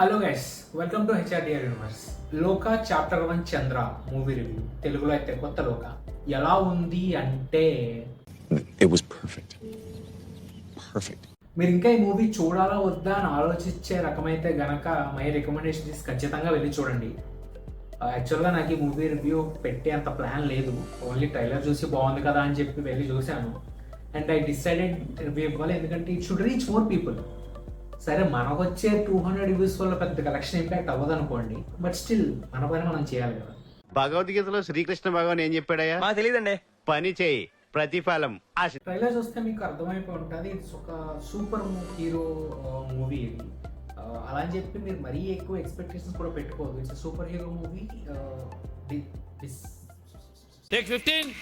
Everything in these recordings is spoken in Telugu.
Hello guys, welcome to HRDR universe. లోక చాప్టర్ 1 చంద్ర మూవీ రివ్యూ. తెలుగులో అయితే కొత్త లోక. ఎలా ఉంది అంటే It was perfect. Perfect. మీరు ఇంకా ఈ మూవీ చూడాలా వద్దా అని ఆలోచించే రకమైతే గనక మై రికమెండేషన్ ఇస్ ఖచ్చితంగా వెళ్ళి చూడండి. యాక్చువల్గా నాకు ఈ మూవీ రివ్యూ పెట్టే అంత ప్లాన్ లేదు. ఓన్లీ ట్రైలర్ చూసి బాగుంది కదా అని చెప్పి వెళ్ళి చూశాను. అండ్ ఐ డిసైడెడ్ రివ్యూ ఇవ్వాలి, ఎందుకంటే it should reach more people. సరే, మనకు వచ్చే 200 వ్యూస్ వల్ల పెద్ద కలెక్షన్ ఇంపాక్ట్ అవ్వదు అనుకోండి, బట్ స్టిల్ మన పని మనం చేయాలి కదా. భగవద్గీతలో శ్రీకృష్ణ భగవాన్ ఏం చెప్పాడయ్యా? మాకు తెలియదండి. పని చేయి, ప్రతిఫలం ఆశ. ట్రైలర్ చూస్తే మీకు అర్థమైపోయి ఉంటుంది, ఇట్స్ ఒక సూపర్ హీరో మూవీ ఇది. అలా అని చెప్పి మీరు మరీ ఎక్కువ ఎక్స్పెక్టేషన్స్ కూడా పెట్టుకోవద్దు. It's super hero movie. Take 15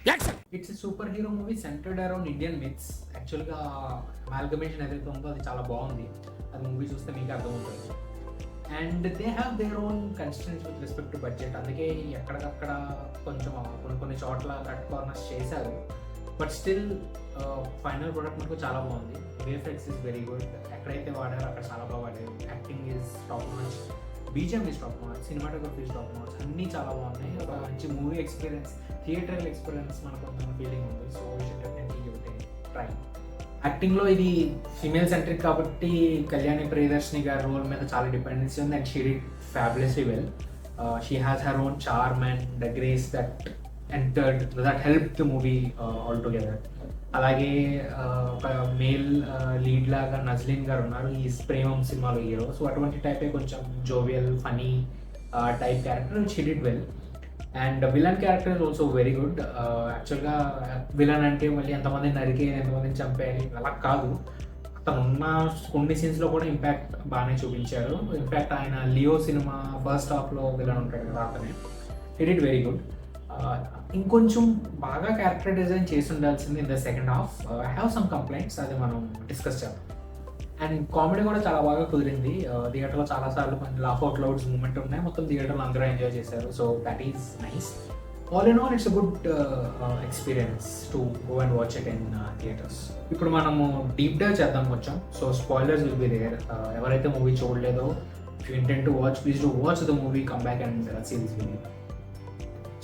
action. It's super hero movie centred around Indian myths. యాక్చువల్గా అమాల్గమేషన్ ఏదైతే ఉందో అది చాలా బాగుంది. అది మూవీ చూస్తే మీకు అర్థమవుతుంది. And they have their own constants with respect to budget. అందుకే ఎక్కడికక్కడ కొంచెం కొన్ని చోట్ల కట్ కార్నర్స్ చేశారు, బట్ స్టిల్ ఫైనల్ ప్రోడక్ట్ మనకు చాలా బాగుంది. VFX is very good. ఎక్కడైతే వాడారో అక్కడ చాలా బాగా వాడారు. Acting is top notch, BGM is top notch, cinematography is top notch. అన్నీ చాలా బాగున్నాయి. ఒక మంచి మూవీ ఎక్స్పీరియన్స్, థియేటర్ ఎక్స్పీరియన్స్ మనకు ఒక ఫీలింగ్ ఉంది. So you should definitely give it a try. యాక్టింగ్లో ఇది ఫిమేల్ సెంట్రిక్ కాబట్టి కళ్యాణి ప్రియదర్శిని గారి రోల్ మీద చాలా డిపెండెన్సీ ఉంది. And she did fabulously well. She has her own charm and grace that help the movie all together. అలాగే ఒక మేల్ లీడ్ లాగా నజ్లీన్ గారు ఉన్నారు. ఈ ప్రేమం సినిమాలో హీరో. సో అటువంటి టైపే కొంచెం jovial funny type character. She did well. And villain character is also very good. యాక్చువల్గా విలన్ అంటే మళ్ళీ ఎంతమందిని నరికేయాలి, ఎంతమందిని చంపేయాలి అలా కాదు. అతను ఉన్న కొన్ని సీన్స్లో కూడా ఇంపాక్ట్ బాగానే చూపించారు. ఇన్ఫ్యాక్ట్ ఆయన లియో సినిమా ఫస్ట్ హాఫ్లో విలన్ ఉంటాడు కదా, అతనే. It it very good. ఇంకొంచెం బాగా క్యారెక్టర్ డిజైన్ చేసి ఉండాల్సింది in the second half. I have some complaints, అది మనం డిస్కస్ చేద్దాం. అండ్ కామెడీ కూడా చాలా బాగా కుదిరింది. థియేటర్లో చాలాసార్లు కొంచెం లాఫ్ అవుట్ లౌడ్స్ మూమెంట్ ఉన్నాయి. మొత్తం థియేటర్లో అందరూ ఎంజాయ్ చేశారు. So that is nice. All in all it's a good experience to go and watch it in theatres. ఇప్పుడు మనము డీప్ డైవ్ చేద్దాం కొంచెం. So spoilers will be there. ఎవరైతే మూవీ చూడలేదో, if you intend to watch, please to watch the movie, come back and see this video.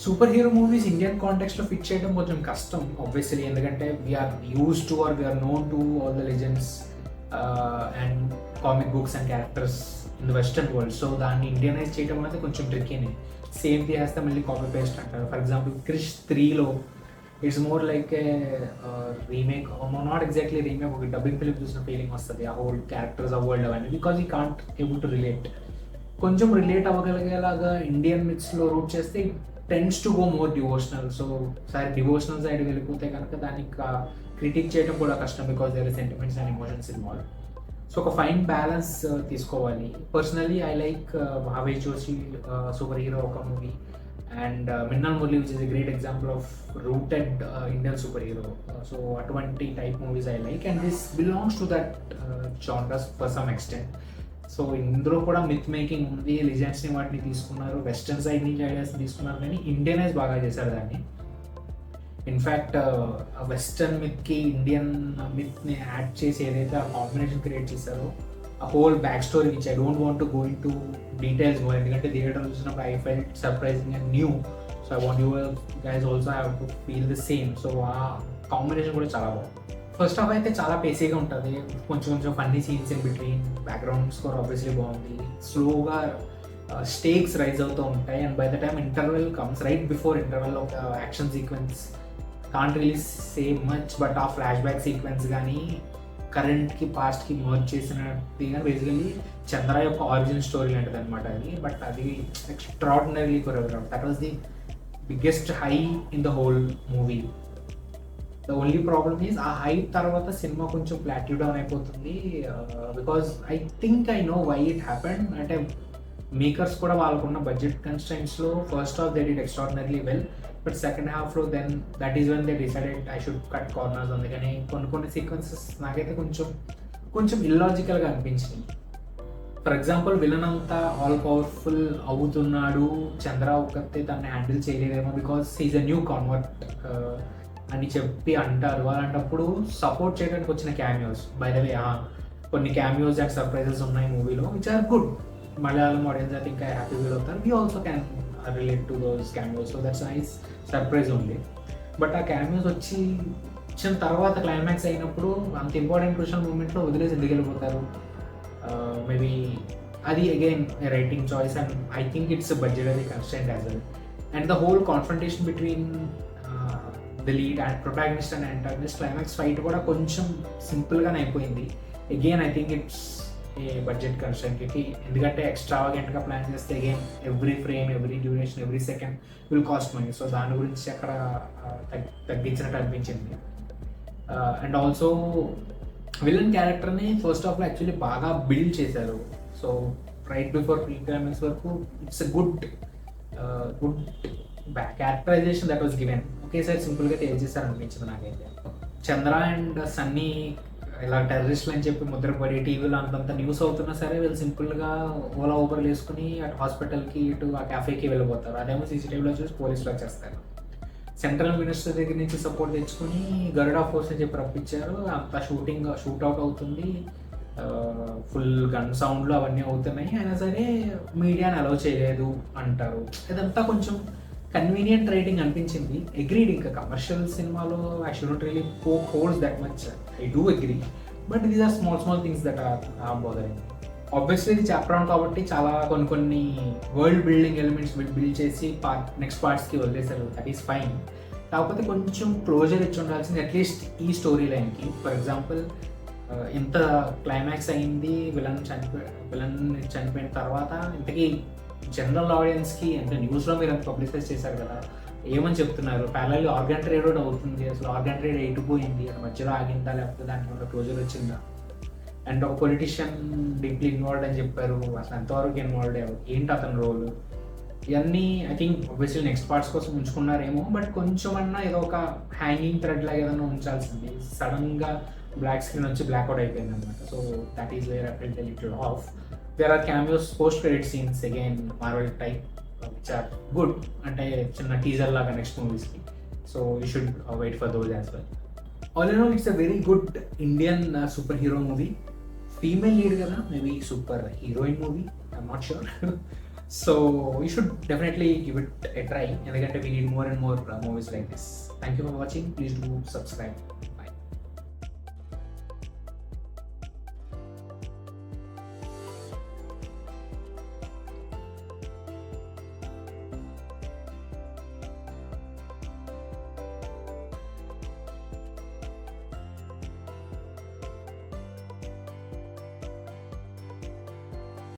Super hero movies Indian కాంటెక్స్ట్లో ఫిట్ చేయడం కొంచెం కష్టం ఆబ్వియస్లీ, ఎందుకంటే we are use to or we are known to all the legends and comic books and characters in the western world. So దాన్ని ఇండియనైజ్ చేయడం అనేది కొంచెం ట్రిక్కీనే. సేమ్ చేస్తే మళ్ళీ కాపీ పేస్ట్ అంటారు. ఫర్ ఎగ్జాంపుల్ క్రిష్ 3లో it's more like a remake, not exactly remake, ఒక డబ్బింగ్ ఫిలిం చూసిన ఫీలింగ్ వస్తుంది. ఆ హోల్ క్యారెక్టర్స్, ఆ వరల్డ్ అవన్నీ, because you can't able to relate. కొంచెం రిలేట్ అవ్వగలిగేలాగా ఇండియన్ మిక్స్లో రూట్ చేస్తే tends to go more devotional. So సరే, డివోషనల్ సైడ్ వెళ్ళిపోతే కనుక దానికి క్రిటిక్ చేయడం కూడా కష్టం, because there are sentiments and emotions involve. So ఒక ఫైన్ బ్యాలెన్స్ తీసుకోవాలి. Personally I like Bhavesh Joshi super hero ఒక movie, and Minnal Murali which is a great example of rooted Indian super hero. So అటువంటి type movies I like, and this belongs to that genres for some extent. So ఇందులో కూడా మిత్ మేకింగ్ ఉంది, లిజెండ్స్ని వాటిని తీసుకున్నారు, వెస్టర్న్ సైడ్ నుంచి ఐడియాస్ని తీసుకున్నారు, కానీ ఇండియనైజ్ బాగా చేశారు దాన్ని. ఇన్ఫ్యాక్ట్ వెస్టర్న్ మిత్కి ఇండియన్ మిత్ని యాడ్ చేసి ఏదైతే ఆ కాంబినేషన్ క్రియేట్ చేశారో, ఆ whole back story which I don't want to go in to details more, ఎందుకంటే థియేటర్ చూసినప్పుడు I felt surprising and new. So I want you guys also have to feel the same. So ఆ కాంబినేషన్ కూడా చాలా బాగుంది. ఫస్ట్ హాఫ్ అయితే చాలా పేసీగా ఉంటుంది, కొంచెం funny scenes in between, background score obviously బాగుంది, స్లోగా స్టేక్స్ రైజ్ అవుతూ ఉంటాయి. And by the time interval comes, right before interval ఒక action sequence, can't really say much, but ఆ ఫ్లాష్ బ్యాక్ సీక్వెన్స్ కానీ కరెంట్కి పాస్ట్కి మర్జ్ చేసినది కానీ బేసికలీ చంద్ర యొక్క ఆరిజిన్ స్టోరీ లాంటిది అనమాట అది. బట్ అది extraordinarily choreograph. That was the biggest high in the whole movie. The only problem is ఆ హైప్ తర్వాత సినిమా కొంచెం ప్లాట్యూ డౌన్ అయిపోతుంది, because I think I know why it happened. అంటే మేకర్స్ కూడా వాళ్ళకున్న బడ్జెట్ కన్స్ట్రెంట్స్లో first half they did extraordinarily well, but second హాఫ్లో then that is when they decided I should cut corners. అందుకని కొన్ని సీక్వెన్సెస్ నాకైతే కొంచెం ఇల్లాజికల్గా అనిపించింది. ఫర్ ఎగ్జాంపుల్ విలన్ అంతా ఆల్ పవర్ఫుల్ అవుతున్నాడు, చంద్ర ఒకతే తనని హ్యాండిల్ చేయలేదేమో because he's a new convert అని చెప్పి అంటారు. అలాంటప్పుడు సపోర్ట్ చేయడానికి వచ్చిన క్యామియోస్, బై ద వే కొన్ని క్యామియోస్ అండ్ సర్ప్రైజెస్ ఉన్నాయి మూవీలో which are good. Malayalam audience అయితే ఇంకా హ్యాపీ ఫీల్ అవుతారు. We also can relate to those cameos, so that's nice surprise ఉంది. బట్ ఆ క్యామియోస్ వచ్చిన తర్వాత క్లైమాక్స్ అయినప్పుడు అంత ఇంపార్టెంట్ క్రూషియల్ మూమెంట్లో వదిలేసి ఎందుకు వెళ్ళిపోతారు? మేబీ అది again writing choice and I think it's budgetary constant as well. And the whole confrontation between the lead and protagonist and antagonist climax fight కూడా కొంచెం సింపుల్గానే అయిపోయింది. Again I think it's a budget కన్స్టెంట్కి, ఎందుకంటే ఎక్స్ట్రావాగెంట్గా ప్లాన్ చేస్తే again every frame, every duration, every second will cost money. So దాని గురించి అక్కడ తగ్గించినట్టు అనిపించింది. అండ్ ఆల్సో విలన్ క్యారెక్టర్ని ఫస్ట్ హాఫ్లో యాక్చువల్లీ బాగా బిల్డ్ చేశారు. So right before pre climax వరకు it's a good characterisation that was given. ఒకేసారి సింపుల్గా తేజ్ చేశారు అనిపించింది నాకైతే. చంద్ర అండ్ సన్నీ ఇలా టెర్రరిస్టులు అని చెప్పి ముద్రపడి టీవీలో అంతంత న్యూస్ అవుతున్నా సరే వీళ్ళు సింపుల్గా ఓలా ఊబర్లు వేసుకుని అటు హాస్పిటల్కి ఇటు ఆ క్యాఫేకి వెళ్ళిపోతారు. అదేమో సీసీటీవీలో చూసి పోలీసులు వచ్చేస్తారు. సెంట్రల్ మినిస్టర్ దగ్గర నుంచి సపోర్ట్ తెచ్చుకొని గరుడా ఫోర్స్ అని చెప్పి రప్పించారు. అంత షూట్అవుట్ అవుతుంది, ఫుల్ గన్ సౌండ్లు అవన్నీ అవుతున్నాయి. అయినా సరే మీడియాని అలౌ చేయలేదు అంటారు. ఇదంతా కొంచెం కన్వీనియంట్ రైటింగ్ అనిపించింది. అగ్రీడ్, ఇంకా కమర్షియల్ సినిమాలో I should really poke holes that much, I do agree. But these are small things that are bothering. Obviously ఇది చాప్టర్ 1 కాబట్టి చాలా కొన్ని వరల్డ్ బిల్డింగ్ ఎలిమెంట్స్ బిల్డ్ చేసి నెక్స్ట్ పార్ట్స్కి వదిలేశారు. That is fine. కాకపోతే కొంచెం క్లోజర్ ఇచ్చి ఉండాల్సింది అట్లీస్ట్ ఈ స్టోరీ లైన్కి. ఫర్ ఎగ్జాంపుల్ ఇంత క్లైమాక్స్ అయింది, విలన్ చనిపోయిన తర్వాత ఇంతకీ జనరల్ ఆడియన్స్కి అంటే న్యూస్లో మీరు అంత పబ్లిసైజ్ చేశారు కదా, ఏమని చెప్తున్నారు? ప్యారల్ ఆర్గాన్ ట్రేడ్ అవుతుంది, అసలు ఆర్గాన్ ట్రేడ్ ఎటుపోయింది, అది మధ్యలో ఆగిందా లేకపోతే దానికి ఉన్న క్లోజర్ వచ్చిందా? అండ్ ఒక పొలిటీషియన్ డీప్లీ ఇన్వాల్వ్డ్ అని చెప్పారు, అసలు ఎంతవరకు ఇన్వాల్వ్డ్ ఏంటి అతని రోల్? ఇవన్నీ I think obviously next parts కోసం ఉంచుకున్నారేమో, బట్ కొంచెం అన్నా ఏదో ఒక హ్యాంగింగ్ థ్రెడ్ లాగా ఏదైనా ఉంచాల్సింది. సడన్గా బ్లాక్ స్క్రీన్ వచ్చి బ్లాక్అవుట్ అయిపోయింది అనమాట. So that is where I felt a little off. There are cameos, post credit scenes again Marvel type which are good, అంటే చిన్న టీజర్ లాగా నెక్స్ట్ మూవీస్కి. So you should wait for those as well. All in all it's a very good Indian super hero movie. Female lead కదా, maybe super heroine movie, I'm not sure. So you should definitely give it a try, ఎందుకంటే we need more and more movies like this. Thank you for watching. Please do subscribe.